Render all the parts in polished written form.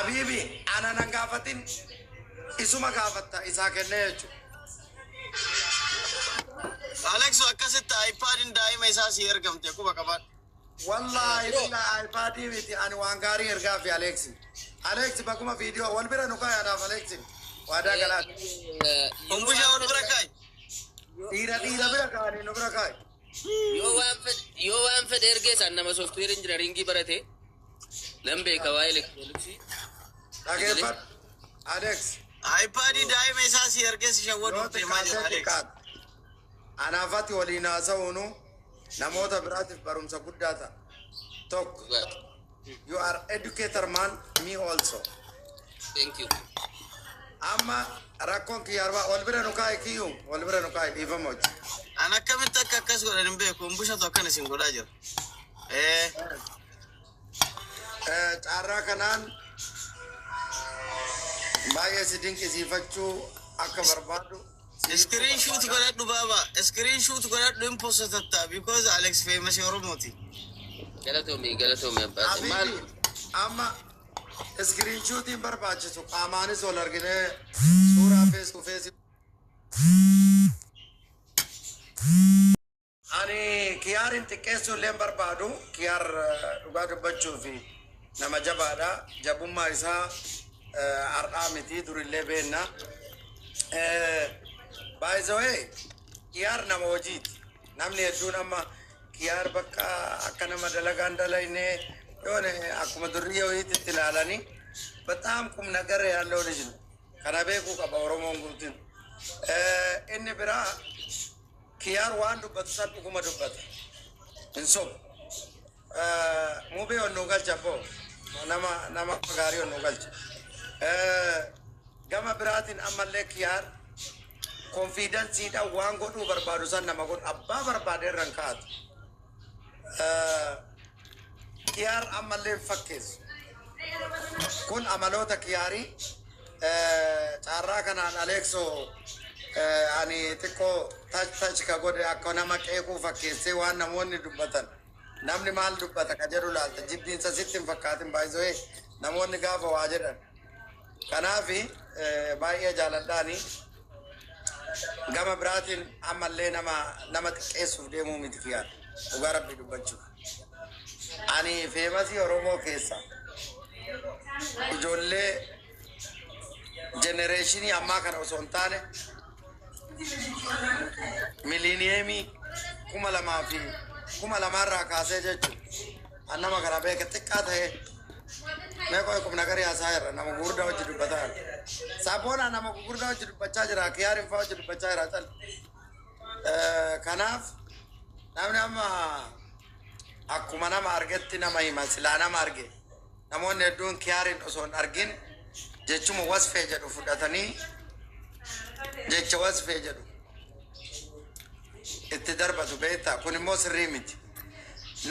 حبيبي أنا نقافتين اسمه قافتا إساك النيجو أليكس وأكست آيباد دائما إساس يرقم تكوبا كمان والله إلا آيبادي بيتي أنا وانغاري يرقى في أليكسي أليكسي بكما فيديو والبرا نقاي أنا في أليكسي وهذا قلات أمبوشا والبركاي تيرا بركاني نبركاي yoo waan fedhe ergees nama software engineering barate lambe kawaay electronics dhageeffad Alex آيباد دائما إساس يرقم شوال تيماجر أليكس anaafati waliin haasa'uunu namoota biraatiif barumsa guddaata tokko you are educator man me also thank you amma rakkoon kiyyaarbaa wal bira nu kaa'e kiyyuu wal bira nu kaa'e dhiifamochi أنا كم تك كاس ولا نبيك أمبوشا توكل سينغول أجر caarraa kanaan baay'ee si dinqisiifachuu akka barbaadu سكرين شوت قرأت بابا سكرين شوت قرأت لين بوستة because أليكس famous يوروموتي galatoomii abbaati maal Habibi, amma iskiriin shuutiin barbaachisu qaamaanis wal arginee suuraa fees tu feesi. Ani kiyaarin xiqqeessuu illee barbaadu kiyaar dhugaa dubbachuu fi nama jabaadha. Jabummaa isaa har'aa miti durillee beenna. By the way, kiyaar nama hojiiti. Namni hedduun amma kiyaar bakka akka nama dalagaan dalayne yoone akkuma durriya hojiitti ilaalanii በጣም ቁም ነገር ያለው ልጅ ነው። kana beekuu qaba Oromoon guutiin. Inni biraa kiyaar waan dubbatu san dhuguma dubbata. Hin sobu. Mubee onnuu galcha boo. Nama gaarii onnuu galcha. Gama biraatiin ammallee kiyaar konfiidansiidhaan waan godhuu barbaadu san nama godhu abbaa barbaadee irraan kaa'atu. Kiyaar ammallee fakkeessu. Kun amaloota kiyaarii caarraa kanaan Aleeksoo ani xiqqoo touch ka godhe akka nama qeequu fakkeessee waan namoonni dubbatan namni maal dubbata ka jedhu laalta jibbiinsa sitti hin fakkaatin baay'isoo namoonni gaafa waa jedhan kanaafi baay'ee jaaladhaani gama biraatiin ammallee nama xiqqeessuuf deemuu miti kiyaar dhugaa rabbi dubbachuuf ani feemasii Oromoo keessa ijoollee genereeshinii ammaa kana osoo hin taane miliineemii 2000 irraa kaasee jechuun annama kana beeka xiqqaa ta'ee meeqoo eekum nagarii haasaa irra nama gurguddaa hojii dubbataa jira. Saaphoonaa nama gurguddaa hojii dubbachaa jira. Kiyaarin fa'aa hojii dubbachaa jira cal. Kanaaf namni amma akkuma nama argetti nama hima silaa nama arge namoonni hedduun kiyaarin osoo hin argin jechuma wasfee jedhu fudhatanii jecha wasfee jedhu itti darbatu beektaa kun immoo sirrii miti.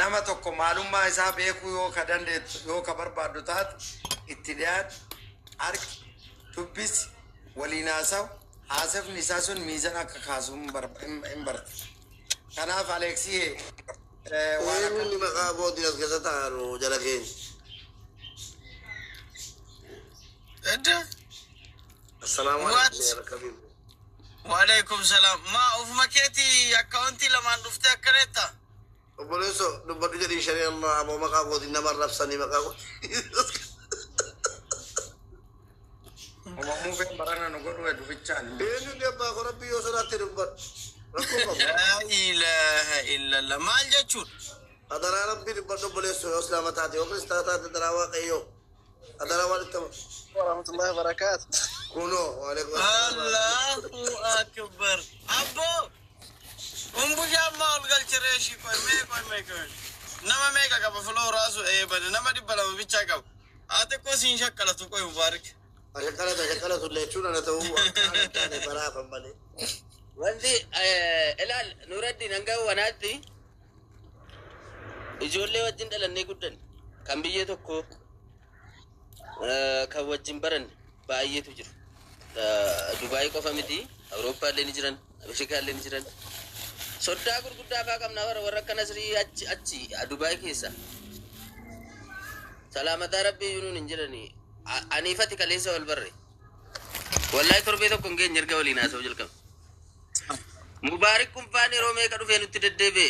Nama tokko maalummaa isaa beekuu yoo ka dandeettu yoo ka barbaaddu taate itti dhiyaatu argi dubbisi waliin haasawu haasofni isaa sun miizan akka kaasu hin barta. Kanaaf Aleeksii waan akka inni maqaa booddee as keessa taa'aru jala keenya. السلام عليكم. وعليكم السلام. ما أوف مكيتي أكونتي لما نفتح كريتا. بوليسو نبغى نجري شري الله أبو مقابو دي نمر نفسني مقابو. muu been barana nu godhu heddu bichaan. إيه اللي أبغى ربي يوصل تنبر. لا إله إلا الله. ما الجتشون. أدرى ربي نبغى بوليسو يوصل ما تعطي وبس تعطي ترى واقعيو. أدرى والدتم. ورحمة الله وبركاته. كونو وعليكم الله أكبر. أبو. بوجا ما أقول شريشي كوي مي. نما ميكا كابا فلو راسو إيه بدي نما دي بلا مبيتشا كاب. أتكو سين شكلا تكوي مبارك. شكلا تليشون أنا تو أنا برا فمالي. wanti ilaal nuraddi nangaa wanaatti ijoollee wajjin dhalannee guddan kan biyya tokko kan wajjin baran baay'eetu jiru. Dubaay qofa miti Awurooppaa illee ni jiran Afrikaa illee ni jiran soddaa gurguddaa faa qabna warra akka Nasrii achi Dubaay keessa salaamataa rabbii yuunuun hin jirani aniifati kaleessa wal barre wallahi torbee tokko ngeen jirga waliin haasa'u jalqaba mubaarik kun faan yeroo meeqa dhufee nutti deddeebe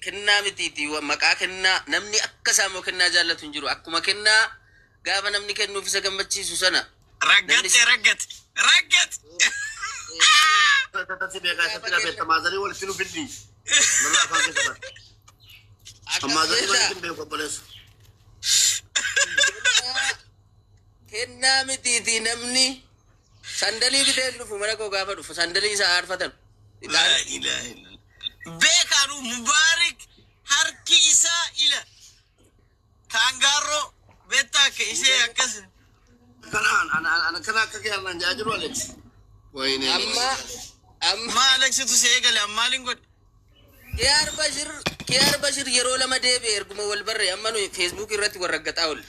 kennaa mitiiti maqaa kennaa namni akka saamoo kennaa jaallatu hin jiru akkuma kennaa gaafa namni kennuuf isa gammachiisu sana raggate Tati beekaa isatti dhabeetta maazanii walitti nu fiddi. Nurraa afaan keessa bara. Maazanii walitti beeku obboleessu. Kennaa mitiiti namni sandalii bitee dhufu mana koo gaafa dhufu sandalii isaa aarfatan. Beekaanu mubaarik harki isaa ila kaangaaroo beektaa akka ishee akkas. Kana akka kiyaan jaa jiru Alex. Wayne. Amma Alexitu see eegale ammaaliin godhe. Kiyaar Bashir yeroo lama deebi'e erguma wal barre amma nuyi Facebook irratti warraggataa olle.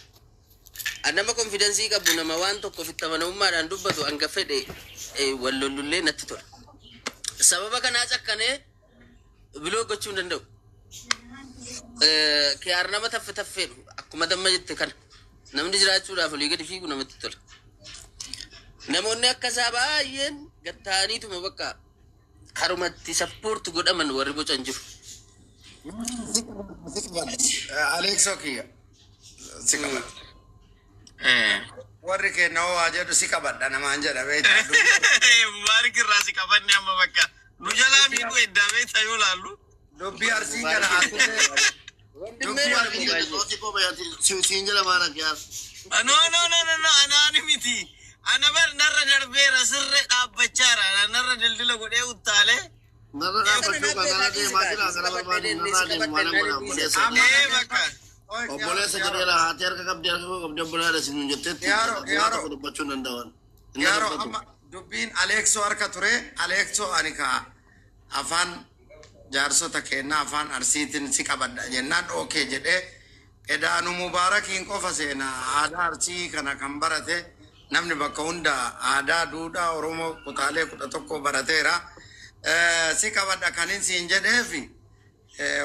Annama konfidensii qabu nama waan tokko ofitti amanamummaadhaan dubbatu hanga fedhe wal lollullee natti tola. Sababa kanaa cakkanee biloo gochuu hin danda'u. Kiyaar nama taffeedhu akkuma damma jette kana namni jiraachuudhaaf olii gadi fiigu namatti tola. Namoonni akka isaa baay'een gattaaniituma bakka harumatti sappoorti godhaman warri bocan jiru. Alex Okiya. Warri kenna waa jedhu si qabadha namaan jedha beekta. Mubaarik irraa si qabanne amma bakka nu jalaa miidhuu eddaa beekta yoo laallu. Dubbii arsii kana Siin jala maana kiyaan. No, anaani miti. Ana bar narra darbeera sirre dhaabbachaara. Narra daldala godhee uttaalee. Narra dhaabbachuu kan kana deemaa jira kana barbaadu narraa deemu maana godha obboleessa. Bakka. Obboleessa jedheera haati harka qabdi obboleessa siin jetteetti tokko dubbachuu hin danda'an. Yaaroo amma dubbiin Aleexoo harka ture Aleexoo ani ka afaan jaarsota kennaa afaan arsiitiin si qabadha jennaan ookee jedhee edaanu mubaarakiin qofa seenaa aadaa arsii kana kan barate namni bakka hunda aadaa duudhaa Oromoo kutaalee 11 barateera. Si qabadha kanin siin jedheefi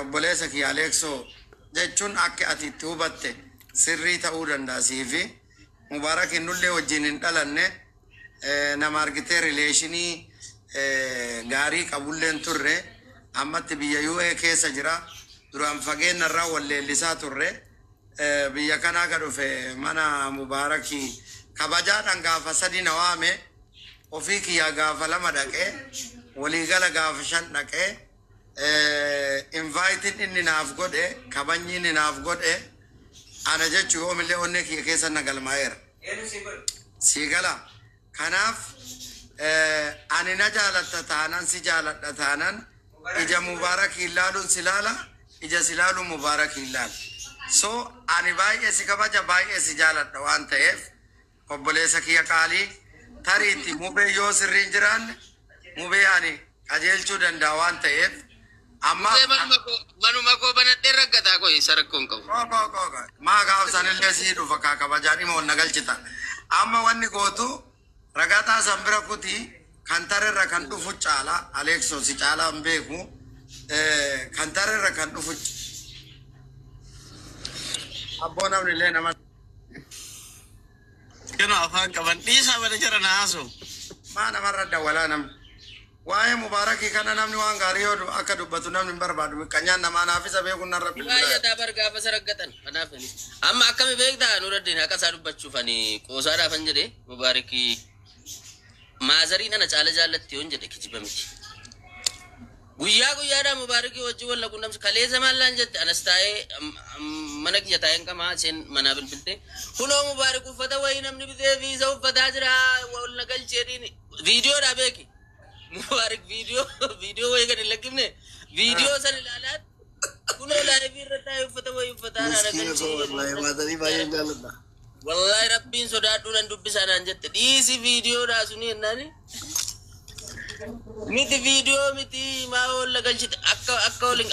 obboleessa kiyya Aleexoo jechuun akka ati itti hubatte sirrii ta'uu danda'a fi mubaarakiin nullee wajjin hin dhalanne nama argitee rileeshinii gaarii qabulleen turre ammatti biyya UA keessa jira duraan fageenya irraa wal leellisaa turre biyya kanaa ka dhufe mana mubaarakii kabajaadhaan gaafa 3 na waame ofii kiyyaa gaafa 2 dhaqee waliigala gaafa 5 dhaqee invited inni naaf godhe kabajni inni naaf godhe ana jechuun oomillee onnee kiyya keessa na galmaa'eera. Siigala kanaaf ani na jaalatta taanan si jaaladha taanan ija mubaarakii ilaaluun si laala ija si ilaaluun mubaarakii ilaala. So ani baay'ee si kabaja baay'ee si jaaladha waan ta'eef obboleessa kiyya qaalii tariitti mubee yoo sirriin jiraanne mubee ani qajeelchuu danda'a waan ta'eef amma manuma koo banadhee raggataa koo isa rakkoon qabu. Maa gaafsanillee sii dhufa kaa kabajaa dhima onna galchita. Amma wanni gootu ragataa san bira kuti kan tarerra kan dhufu caala Aleexoo si caalaa hin beeku kan tarerra kan dhufu abboo namni illee nama Kino afaan qaban dhiisaa bada jara na haasoo. maa namarra dawwalaa namni waa'ee mubaarakii kana namni waan gaarii yoo akka dubbatu namni hin barbaadu qanyaan namaa naafisa beeku narra Baay'ataa bargaafa saraggatan kanaaf amma akkami beektaa nuraddiin haqa isaa dubbachuuf ani qoosaadhaafan jedhe mubaarakii maazariin ana caala jaallatti yoon jedhe kijiba miti. Guyyaadhaa mubaarakii wajjin wal laquunnamsi kaleessa maallaan jette anas taa'ee mana kiyya taa'een qamaa isheen manaa bilbilte kunoo mubaarak uffata wayii namni bitee viisa uffataa jira wal nagalcheedhiin viidiyoodhaa beeki. Mubaarak viidiyoo wayii kan hin lakkifne viidiyoo san ilaalaat kunoo laayifii irra taa'ee uffata wayii uffataa jaaladha. Wallahi rabbiin sodaadhuu nan dubbisaa naan jette dhiisi viidiyoodhaa suni jennaani. Miti viidiyoo miti maa olla galchite akka olin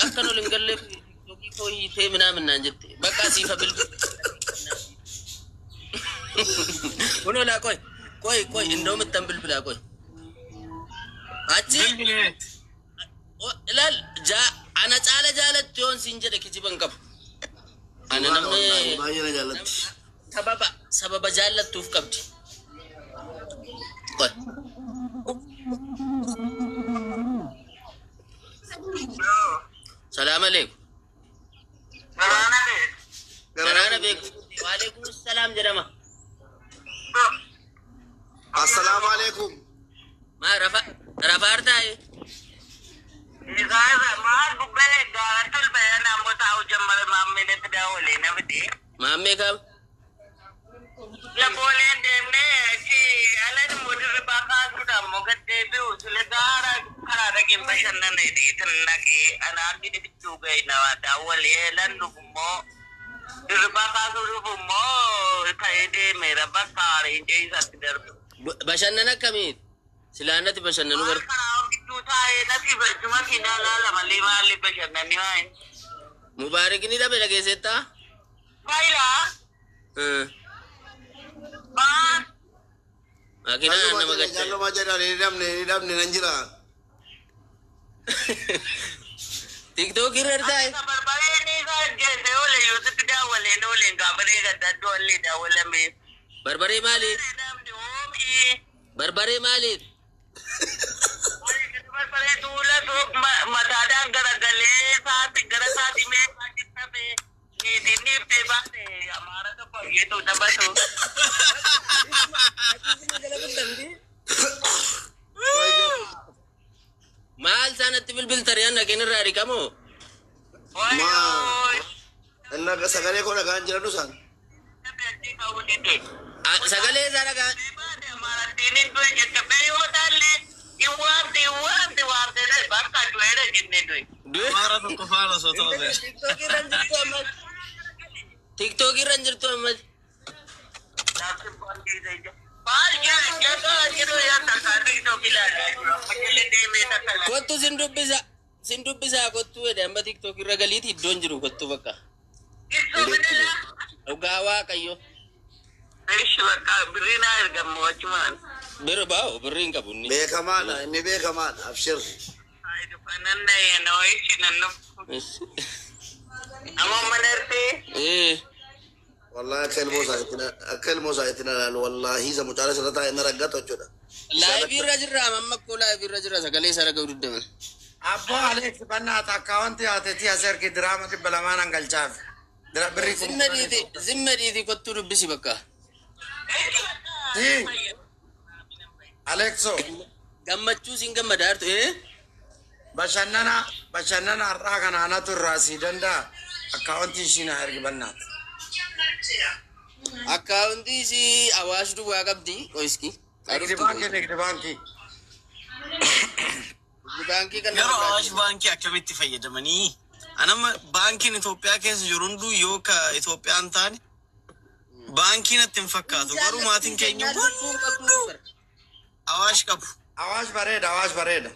galleef yookiin koo hiitee minaamin naan jette bakka asiifa bilbil. Kunoo laa koy indoomittan bilbilaa koy. Achi ilaal ana caala jaalatti yoon siin jedhe kijiban qabu. Ana namni baay'ee na jaallatti. sababa jaallattuuf qabdi. Qoy. Salaam alaikum. Garaana beeku. Waalaikum salaam jedhama. Assalamu alaikum. Maa rafaar taa'e. Maammee kam. Bashannana akkamiiti? Silaannati bashannanu bar. Mubaarakni dhabe dhageessettaa? Makiinaa nama gacha. Jallo ma jedhan ni dhabne nan jira. TikTok irra taa'e. Barbaree maaliif? Barbaree maaliif? Maal sanatti bilbiltariyan nageen irraa dhiqamoo? Inna sagalee koo dhagaan jiran san. Sagalee isaa dhagaan. TikTok irra hin jirtu amma. Kottu sin dubbisa kottu jedhe amma TikTok irra galiiti iddoon jiru kottu bakka. Dhugaa Waaqayyo. Bir baa'u birriin qabu inni. Beekamaadha inni beekamaadha abshir. والله أكل موسى إتنا والله إذا مجالس رتا إن رجعت وجوده لا يبي الرجل رام أما كولا يبي الرجل سكالي سارة قول دمن أبو عليك بنا تاكاونتي أتتي أسر كي دراما كي بلمان أنقل شاف درا بري زمري دي كتور بسي بكا دي أليكسو gammachu sin gammadar bashannana har'a kana anatu raasi danda akkaawuntii shina ergi bannat akkaawuntii si awaash duwwaa qabdi qoyski nigdi baankii kan yeroo awaash baankii akkamitti fayyadamanii anama baankiin Itoophiyaa keessa jiru hunduu yoo ka Itoophiyaan taane baankiin itti hin fakkaatu garuu maatiin keenya awaash qabu awaash bareeda